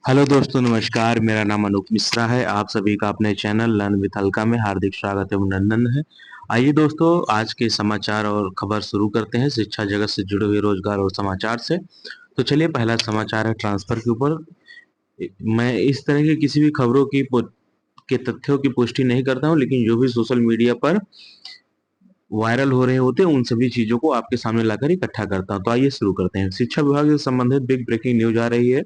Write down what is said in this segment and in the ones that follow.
Hello दोस्तों, नमस्कार। मेरा नाम अनूप मिश्रा है। आप सभी का अपने चैनल लर्न विद हल्का में हार्दिक स्वागत एवं अभिनंदन है। आइए दोस्तों, आज के समाचार और खबर शुरू करते हैं शिक्षा जगत से जुड़े हुए रोजगार और समाचार से। तो चलिए, पहला समाचार है ट्रांसफर के ऊपर। मैं इस तरह की किसी भी खबरों के तथ्यों की पुष्टि नहीं करता हूं, लेकिन जो भी सोशल मीडिया पर वायरल हो रहे होते हैं उन सभी चीजों को आपके सामने लाकर इकट्ठा करता हूं। तो आइए शुरू करते हैं। शिक्षा विभाग से संबंधित बिग ब्रेकिंग न्यूज आ रही है।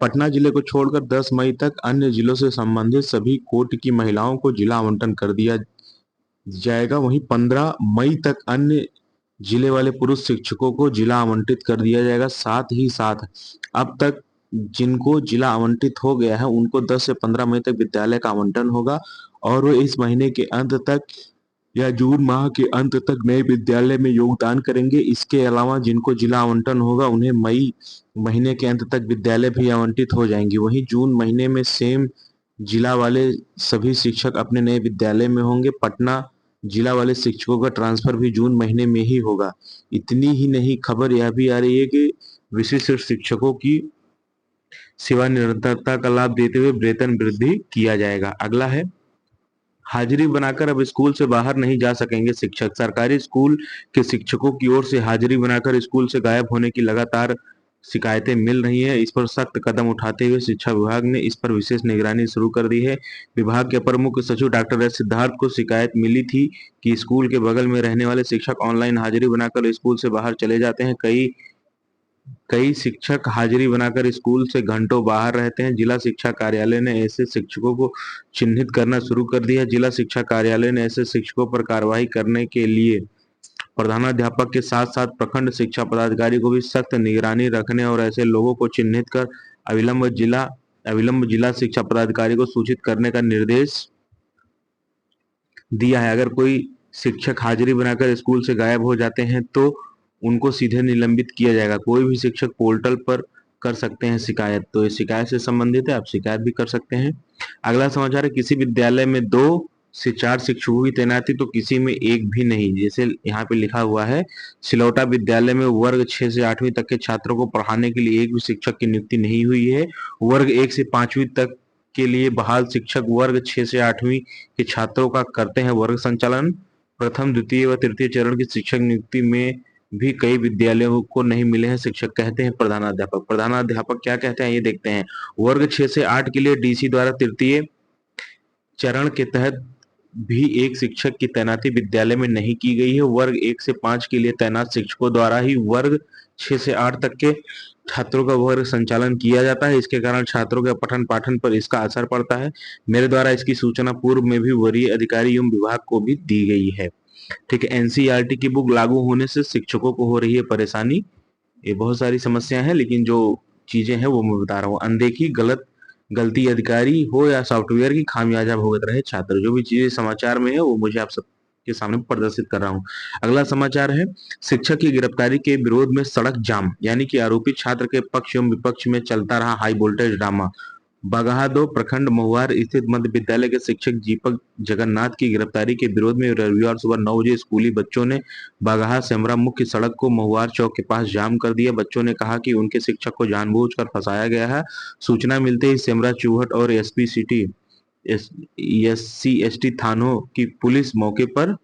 पटना जिले को छोड़कर 10 मई तक अन्य जिलों से संबंधित सभी कोट की महिलाओं को जिला आवंटन कर दिया जाएगा। वहीं 15 मई तक अन्य जिले वाले पुरुष शिक्षकों को जिला आवंटित कर दिया जाएगा। साथ ही साथ अब तक जिनको जिला आवंटित हो गया है उनको 10 से 15 मई तक विद्यालय का आवंटन होगा और वो इस महीने के अंत तक या जून माह के अंत तक नए विद्यालय में योगदान करेंगे। इसके अलावा जिनको जिला आवंटन होगा उन्हें मई महीने के अंत तक विद्यालय भी आवंटित हो जाएंगे। वहीं जून महीने में सेम जिला वाले सभी शिक्षक अपने नए विद्यालय में होंगे। पटना जिला वाले शिक्षकों का ट्रांसफर भी जून महीने में ही होगा। इतनी ही नहीं, खबर यह भी आ रही है कि विशिष्ट शिक्षकों की सेवा निरंतरता का लाभ देते हुए वेतन वृद्धि किया जाएगा। अगला है, हाजिरी बनाकर अब स्कूल से बाहर नहीं जा सकेंगे शिक्षक। सरकारी स्कूल के शिक्षकों की ओर से हाजिरी बनाकर स्कूल से गायब होने की लगातार शिकायतें मिल रही हैं। इस पर सख्त कदम उठाते हुए शिक्षा विभाग ने इस पर विशेष निगरानी शुरू कर दी है। विभाग के अपर मुख्य सचिव डॉक्टर एस सिद्धार्थ को शिकायत मिली थी कि स्कूल के बगल में रहने वाले शिक्षक ऑनलाइन हाजिरी बनाकर स्कूल से बाहर चले जाते हैं। कई कई शिक्षक हाजिरी बनाकर स्कूल से घंटों बाहर रहते हैं। जिला शिक्षा कार्यालय ने ऐसे शिक्षकों को चिन्हित करना शुरू कर दिया। जिला शिक्षा कार्यालय ने ऐसे शिक्षकों पर कार्रवाई करने के लिए प्रधानाध्यापक के साथ साथ प्रखंड शिक्षा पदाधिकारी को भी सख्त निगरानी रखने और ऐसे लोगों को चिन्हित कर अविलंब जिला शिक्षा पदाधिकारी को सूचित करने का निर्देश दिया है। अगर कोई शिक्षक हाजिरी बनाकर स्कूल से गायब हो जाते हैं तो उनको सीधे निलंबित किया जाएगा। कोई भी शिक्षक पोर्टल पर कर सकते हैं शिकायत। तो ये शिकायत से संबंधित है, आप शिकायत भी कर सकते हैं। अगला समाचार है, किसी विद्यालय में 2 से 4 शिक्षकों की तैनाती तो किसी में एक भी नहीं। जैसे यहाँ पे लिखा हुआ है, सिलौटा विद्यालय में वर्ग 6 से 8वीं तक के छात्रों को पढ़ाने के लिए एक भी शिक्षक की नियुक्ति नहीं हुई है। वर्ग 1 से 5वीं तक के लिए बहाल शिक्षक वर्ग 6 से 8वीं के छात्रों का करते हैं वर्ग संचालन। प्रथम, द्वितीय व तृतीय चरण की शिक्षक नियुक्ति में भी कई विद्यालयों को नहीं मिले हैं शिक्षक, कहते हैं प्रधानाध्यापक। प्रधानाध्यापक क्या कहते हैं ये देखते हैं। वर्ग 6 से 8 के लिए डीसी द्वारा तृतीय चरण के तहत भी एक शिक्षक की तैनाती विद्यालय में नहीं की गई है। वर्ग 1 से 5 के लिए तैनात शिक्षकों द्वारा ही वर्ग 6 से 8 तक के छात्रों का वर्ग संचालन किया जाता है। इसके कारण छात्रों के पठन पाठन पर इसका असर पड़ता है। मेरे द्वारा इसकी सूचना पूर्व में भी वरीय अधिकारी एवं विभाग को भी दी गई है। ठीक है। एनसीईआरटी की बुक लागू होने से शिक्षकों को हो रही है परेशानी। ये बहुत सारी समस्या है, लेकिन जो चीजें हैं वो मैं बता रहा हूँ। अनदेखी, गलती अधिकारी हो या सॉफ्टवेयर की, खामियाजा भुगत रहे छात्र। जो भी चीजें समाचार में है वो मुझे आप सबके सामने प्रदर्शित कर रहा हूँ। अगला समाचार है, शिक्षक की गिरफ्तारी के विरोध में सड़क जाम, यानी कि आरोपी छात्र के पक्ष एवं विपक्ष में चलता रहा हाई वोल्टेज ड्रामा। बगहा दो प्रखंड महुआर स्थित मध्य विद्यालय के शिक्षक दीपक जगन्नाथ की गिरफ्तारी के विरोध में रविवार सुबह 9 बजे स्कूली बच्चों ने बगहा सेमरा मुख्य सड़क को महुआर चौक के पास जाम कर दिया। बच्चों ने कहा कि उनके शिक्षक को जानबूझकर फंसाया गया है। सूचना मिलते ही सेमरा, चूहट और एसपी सिटी SC ST थानों की पुलिस मौके पर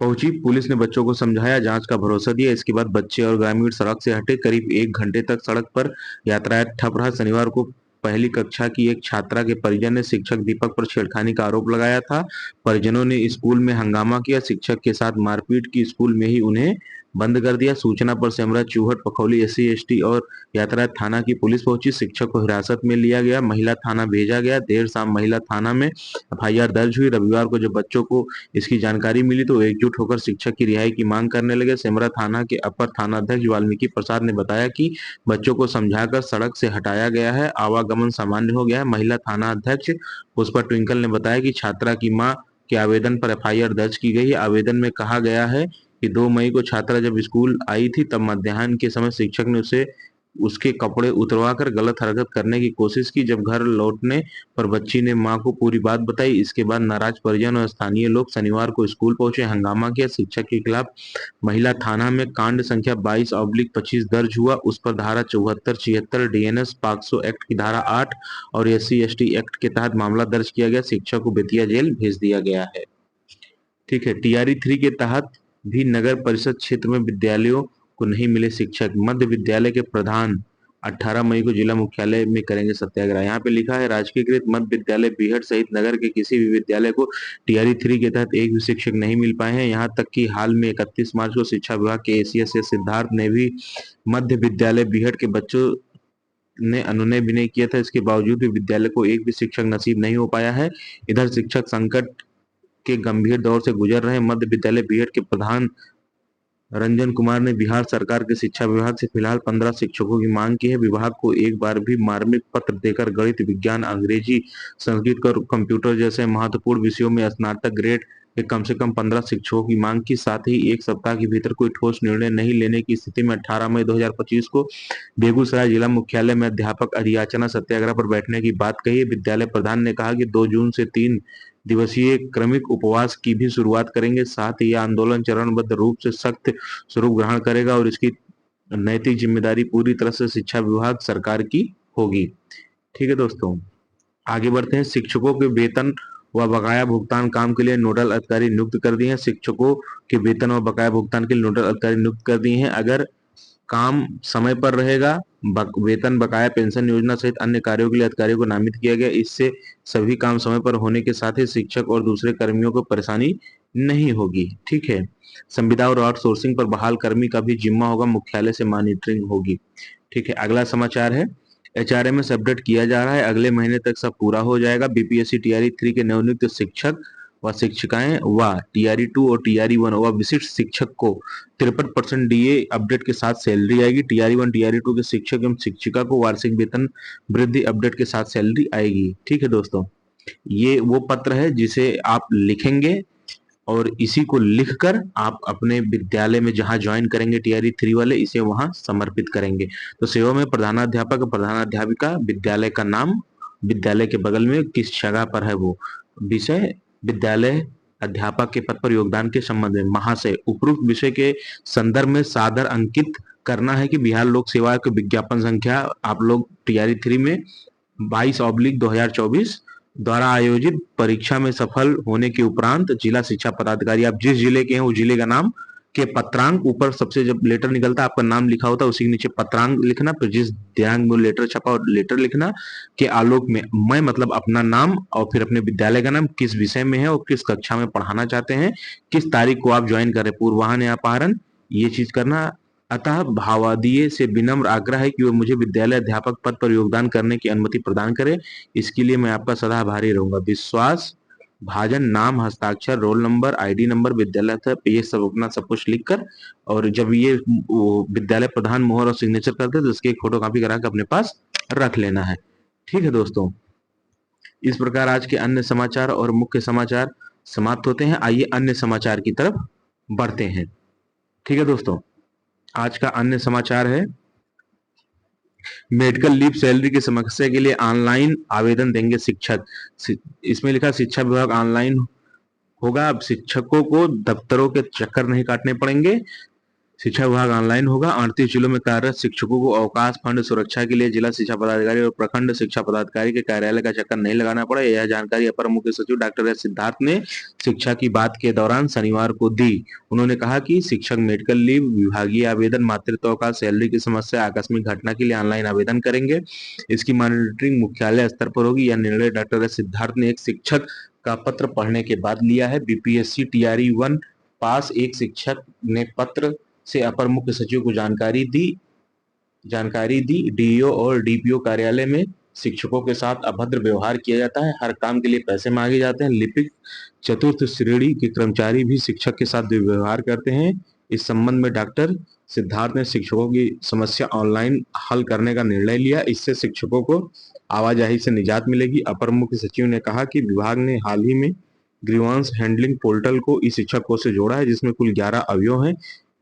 पहुंची। पुलिस ने बच्चों को समझाया, जांच का भरोसा दिया। इसके बाद बच्चे और ग्रामीण सड़क से हटे। करीब 1 घंटे तक सड़क पर यातायात ठप रहा। शनिवार को पहली कक्षा की एक छात्रा के परिजन ने शिक्षक दीपक पर छेड़खानी का आरोप लगाया था। परिजनों ने स्कूल में हंगामा किया, शिक्षक के साथ मारपीट की। स्कूल में ही उन्हें बंद कर दिया। सूचना पर सेमरा, चूहट, पखौली SC ST और यातायात थाना की पुलिस पहुंची। शिक्षक को हिरासत में लिया गया, महिला थाना भेजा गया। देर शाम महिला थाना में FIR दर्ज हुई। रविवार को जब बच्चों को इसकी जानकारी मिली तो एकजुट होकर शिक्षक की रिहाई की मांग करने लगे। सेमरा थाना के अपर थानाध्यक्ष वाल्मीकि प्रसाद ने बताया कि बच्चों को समझाकर सड़क से हटाया गया है, आवागमन सामान्य हो गया है। महिला थाना अध्यक्ष पुष्पा ट्विंकल ने बताया कि छात्रा की मां के आवेदन पर FIR दर्ज की गई है। आवेदन में कहा गया है कि 2 मई को छात्रा जब स्कूल आई थी तब मध्याह्न के समय शिक्षक ने उसे उसके कपड़े उतरवाकर गलत हरकत करने की कोशिश की। जब घर लौटने पर बच्ची ने मां को पूरी बात बताई। इसके बाद नाराज परिजन और स्थानीय लोग शनिवार को स्कूल पहुंचे, हंगामा किया। शिक्षक के खिलाफ महिला थाना में कांड संख्या 22/25 दर्ज हुआ। उस पर धारा 74, 76 डीएनएस पॉक्सो एक्ट की धारा 8 और SC/ST एक्ट के तहत मामला दर्ज किया गया। शिक्षक को बेतिया जेल भेज दिया गया है। ठीक है। TRE 3 के तहत भी नगर परिषद क्षेत्र में विद्यालयों को नहीं मिले शिक्षक। मध्य विद्यालय के प्रधान 18 मई को जिला मुख्यालय में करेंगे सत्याग्रह। यहाँ पे लिखा है, राजकीयकृत मध्य विद्यालय बीहड़ सहित नगर के किसी भी विद्यालय को TRE 3 के तहत एक भी शिक्षक नहीं मिल पाए हैं। यहाँ तक कि हाल में 31 मार्च को शिक्षा विभाग के ACS से सिद्धार्थ ने भी मध्य विद्यालय बीहड़ के बच्चों ने अनुनय विनय किया था। इसके बावजूद भी विद्यालय को एक भी शिक्षक नसीब नहीं हो पाया है। इधर शिक्षक संकट के गंभीर दौर से गुजर रहे मध्य विद्यालय बीएड के प्रधान रंजन कुमार ने बिहार सरकार के शिक्षा विभाग से फिलहाल 15 शिक्षकों की मांग की है। विभाग को एक बार भी मार्मिक पत्र देकर गणित, विज्ञान, अंग्रेजी, संस्कृत और कंप्यूटर जैसे महत्वपूर्ण विषयों में स्नातक ग्रेड के कम से कम 15 शिक्षकों की मांग की। साथ ही एक सप्ताह के भीतर कोई ठोस निर्णय नहीं लेने की स्थिति में 18 मई 2025 को बेगूसराय जिला मुख्यालय में अध्यापक अधियाचना सत्याग्रह पर बैठने की बात कही है। विद्यालय प्रधान ने कहा कि 2 जून से 3 दिवसीय क्रमिक उपवास की भी शुरुआत करेंगे। साथ ही यह आंदोलन चरणबद्ध रूप से सख्त स्वरूप ग्रहण करेगा और इसकी नैतिक जिम्मेदारी पूरी तरह से शिक्षा विभाग सरकार की होगी। ठीक है दोस्तों, आगे बढ़ते हैं। शिक्षकों के वेतन व बकाया भुगतान काम के लिए नोडल अधिकारी नियुक्त कर दिए हैं। शिक्षकों के वेतन व बकाया भुगतान के लिए नोडल अधिकारी नियुक्त कर दिए हैं। अगर काम समय पर रहेगा, वेतन, बकाया, पेंशन योजना सहित अन्य कार्यों के लिए अधिकारियों को नामित किया गया। इससे सभी काम समय पर होने के साथ ही शिक्षक और दूसरे कर्मियों को परेशानी नहीं होगी। ठीक है। संविदा और आउटसोर्सिंग पर बहाल कर्मी का भी जिम्मा होगा, मुख्यालय से मॉनिटरिंग होगी। ठीक है। अगला समाचार है, HRMS अपडेट किया जा रहा है, अगले महीने तक सब पूरा हो जाएगा। BPSC TRE 3 के नवनियुक्त शिक्षक व शिक्षिकाएं व TRE 2 और TRE 1 व विशिष्ट शिक्षक को 53% DA अपडेट के साथ सैलरी आएगी। TRE 1 TRE 2 के शिक्षक एवं शिक्षिका को वार्षिक वेतन वृद्धि अपडेट के साथ सैलरी आएगी। ठीक है दोस्तों, ये वो पत्र है जिसे आप लिखेंगे और इसी को लिखकर आप अपने विद्यालय में जहां ज्वाइन करेंगे TRE 3 वाले, इसे वहां समर्पित करेंगे। तो सेवा में प्रधानाध्यापक, प्रधानाध्यापिका, विद्यालय का नाम, विद्यालय के बगल में किस जगह पर है वो विषय, विद्यालय अध्यापक के पद पर योगदान के संबंध में महाशय। उपरोक्त विषय के संदर्भ में सादर अंकित करना है कि बिहार लोक सेवा के विज्ञापन संख्या आप लोग TRE 3 में 22/2024 द्वारा आयोजित परीक्षा में सफल होने के उपरांत जिला शिक्षा पदाधिकारी, आप जिस जिले के हैं वो जिले का नाम के पत्रांक, ऊपर सबसे जब लेटर निकलता है आपका नाम लिखा होता है, उसी के नीचे पत्रांक लिखना, फिर जिस दिनांक में लेटर छपा और लेटर लिखना के आलोक में मैं मतलब अपना नाम और फिर अपने विद्यालय का नाम, किस विषय में है और किस कक्षा में पढ़ाना चाहते हैं, किस तारीख को आप ज्वाइन करें, पूर्वाहन या अपहरण, ये चीज करना। अतः भावादिये से विनम्र आग्रह है कि वो मुझे विद्यालय अध्यापक पद पर योगदान करने की अनुमति प्रदान करें। इसके लिए मैं आपका सदा आभारी रहूंगा। विश्वास भाजन, नाम, हस्ताक्षर, रोल नंबर, ID नंबर, विद्यालय था, ये सब अपना सब कुछ लिखकर, और जब ये विद्यालय प्रधान मोहर और सिग्नेचर करते हैं तो इसकी एक फोटो कॉपी करा के अपने पास रख लेना है। ठीक है दोस्तों, इस प्रकार आज के अन्य समाचार और मुख्य समाचार समाप्त होते हैं। आइए अन्य समाचार की तरफ बढ़ते हैं। ठीक है दोस्तों, आज का अन्य समाचार है, मेडिकल लीव सैलरी की समस्या के लिए ऑनलाइन आवेदन देंगे शिक्षक। इसमें लिखा शिक्षा विभाग ऑनलाइन होगा। अब शिक्षकों को दफ्तरों के चक्कर नहीं काटने पड़ेंगे, शिक्षा विभाग ऑनलाइन होगा। 38 जिलों में कार्यरत शिक्षकों को अवकाश फंड सुरक्षा के लिए जिला शिक्षा पदाधिकारी और प्रखंड शिक्षा पदाधिकारी के कार्यालय का चक्कर नहीं लगाना पड़ा। यह जानकारी अपर मुख्य सचिव डॉक्टर एस सिद्धार्थ ने शिक्षा की बात के दौरान शनिवार को दी। उन्होंने कहा कि शिक्षक मेडिकल लीव, विभागीय आवेदन, मातृत्व अवकाश, सैलरी की समस्या, आकस्मिक घटना के लिए ऑनलाइन आवेदन करेंगे। इसकी मॉनिटरिंग मुख्यालय स्तर पर होगी। यह निर्णय डॉक्टर एस सिद्धार्थ ने एक शिक्षक का पत्र पढ़ने के बाद लिया है। BPSC TRE 1 पास एक शिक्षक ने पत्र से अपर मुख्य सचिव को जानकारी दी। DEO और DPO कार्यालय में शिक्षकों के साथ अभद्र व्यवहार किया जाता है, हर काम के लिए पैसे मांगे जाते हैं। लिपिक चतुर्थ श्रेणी के कर्मचारी भी शिक्षक के साथ दुर्व्यवहार करते हैं। इस संबंध में डॉक्टर सिद्धार्थ ने शिक्षकों की समस्या ऑनलाइन हल करने का निर्णय लिया। इससे शिक्षकों को आवाजाही से निजात मिलेगी। अपर मुख्य सचिव ने कहा कि विभाग ने हाल ही में ग्रीवांस हैंडलिंग पोर्टल को ई शिक्षा कोष से जोड़ा है, जिसमें कुल 11 अवयव हैं।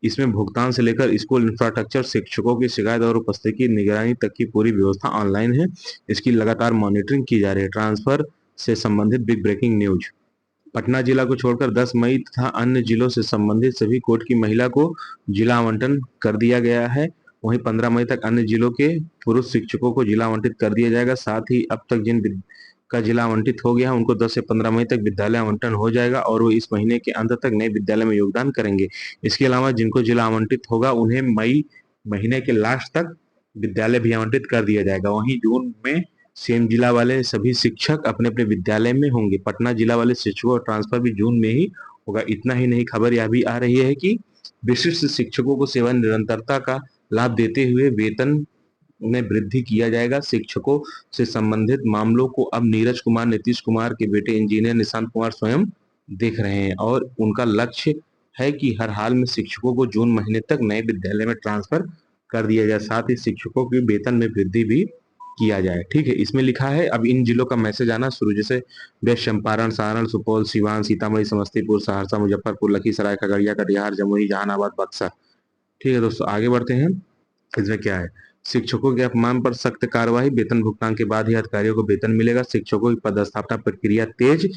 इसमें भुगतान से लेकर स्कूल इंफ्रास्ट्रक्चर, शिक्षकों की शिकायत और उपस्थिति की निगरानी तक की पूरी व्यवस्था ऑनलाइन है। इसकी लगातार मॉनिटरिंग की जा रही है। ट्रांसफर से संबंधित बिग ब्रेकिंग न्यूज। पटना जिला को छोड़कर 10 मई तथा अन्य जिलों से संबंधित सभी कोर्ट की महिला को जिला आवंटन कर दिया गया है। वहीं 15 मई तक अन्य जिलों के पुरुष शिक्षकों को जिला आवंटित कर दिया जाएगा। साथ ही अब तक जिन का जिला आवंटित हो गया है उनको 10 से 15 मई तक विद्यालय आवंटन हो जाएगा और वो इस महीने के अंत तक नए विद्यालय में योगदान करेंगे। इसके अलावा जिनको जिला आवंटित होगा उन्हें मई महीने के लास्ट तक विद्यालय भी आवंटित कर दिया जाएगा। वहीं जून में सेम जिला वाले सभी शिक्षक अपने अपने विद्यालय में होंगे। पटना जिला वाले शिक्षकों का ट्रांसफर भी जून में ही होगा। इतना ही नहीं, खबर यह भी आ रही है कि विशिष्ट शिक्षकों को सेवा निरंतरता का लाभ देते हुए वेतन में वृद्धि किया जाएगा। शिक्षकों से संबंधित मामलों को अब नीरज कुमार नीतीश कुमार के बेटे इंजीनियर निशांत कुमार स्वयं देख रहे हैं और उनका लक्ष्य है कि हर हाल में शिक्षकों को जून महीने तक नए विद्यालय में ट्रांसफर कर दिया जाए। साथ ही शिक्षकों के वेतन में वृद्धि भी किया जाए। ठीक है, इसमें लिखा है अब इन जिलों का मैसेज आना शुरू, जैसे वेस्ट चंपारण, सारण, सुपौल, सिवान, सीतामढ़ी, समस्तीपुर, सहरसा, मुजफ्फरपुर, लखीसराय, खगड़िया, कटिहार, जमुई, जहानाबाद, बक्सर। ठीक है दोस्तों, आगे बढ़ते हैं। इसमें क्या है, शिक्षकों के अपमान पर सख्त कार्रवाई, वेतन भुगतान के बाद ही अधिकारियों को वेतन मिलेगा। शिक्षकों की पदस्थापना प्रक्रिया तेज,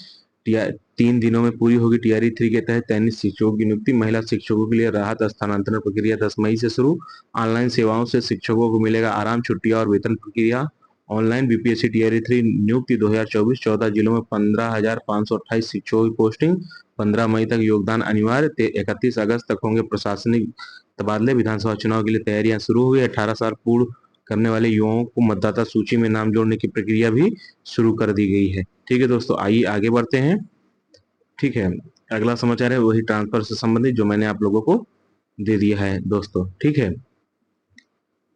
3 दिनों में पूरी होगी। टीआरई 3 के तहत 33 शिक्षकों की नियुक्ति। महिला शिक्षकों के लिए राहत स्थानांतरण प्रक्रिया 10 मई से शुरू। ऑनलाइन सेवाओं से शिक्षकों को मिलेगा आराम, छुट्टियां और वेतन प्रक्रिया ऑनलाइन। बीपीएससी टीआरई 3 नियुक्ति 2024, 14 जिलों में 15,528 शिक्षकों की पोस्टिंग। 15 मई तक योगदान अनिवार्य। 31 अगस्त तक होंगे प्रशासनिक तबादले। विधानसभा चुनाव के लिए तैयारियां शुरू हुई। 18 साल पूर्ण करने वाले युवाओं को मतदाता सूची में नाम जोड़ने की प्रक्रिया भी शुरू कर दी गई है। ठीक है दोस्तों, आइए आगे बढ़ते हैं। ठीक है, अगला समाचार है वही ट्रांसफर से संबंधित जो मैंने आप लोगों को दे दिया है दोस्तों। ठीक है,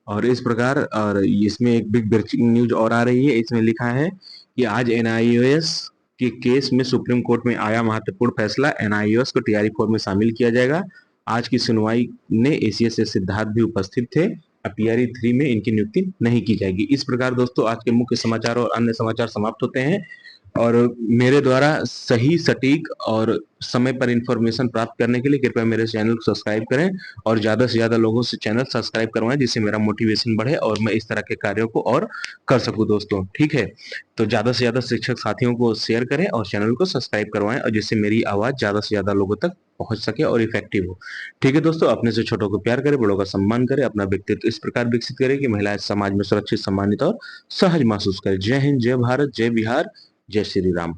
और इस प्रकार और इसमें एक बिग ब्रेकिंग न्यूज और आ रही है। इसमें लिखा है कि आज एनआईओएस के केस में सुप्रीम कोर्ट में आया महत्वपूर्ण फैसला। एनआईओएस को टीआरई 4 में शामिल किया जाएगा। आज की सुनवाई में एसीएस से सिद्धार्थ भी उपस्थित थे। अब टीआरई 3 में इनकी नियुक्ति नहीं की जाएगी। इस प्रकार दोस्तों आज के मुख्य समाचार और अन्य समाचार समाप्त होते हैं। और मेरे द्वारा सही, सटीक और समय पर इंफॉर्मेशन प्राप्त करने के लिए कृपया मेरे चैनल को सब्सक्राइब करें और ज्यादा से ज्यादा लोगों से चैनल सब्सक्राइब करवाएं, जिससे मेरा मोटिवेशन बढ़े और मैं इस तरह के कार्यों को और कर सकूं दोस्तों। ठीक है, तो ज्यादा से ज्यादा शिक्षक साथियों को शेयर करें और चैनल को सब्सक्राइब करवाएं और जिससे मेरी आवाज ज्यादा से ज्यादा लोगों तक पहुंच सके और इफेक्टिव हो। ठीक है दोस्तों, अपने से छोटों को प्यार करें, बड़ों का सम्मान करें, अपना व्यक्तित्व इस प्रकार विकसित करें कि महिलाएं समाज में सुरक्षित, सम्मानित और सहज महसूस करें। जय हिंद, जय भारत, जय बिहार, जय श्री राम।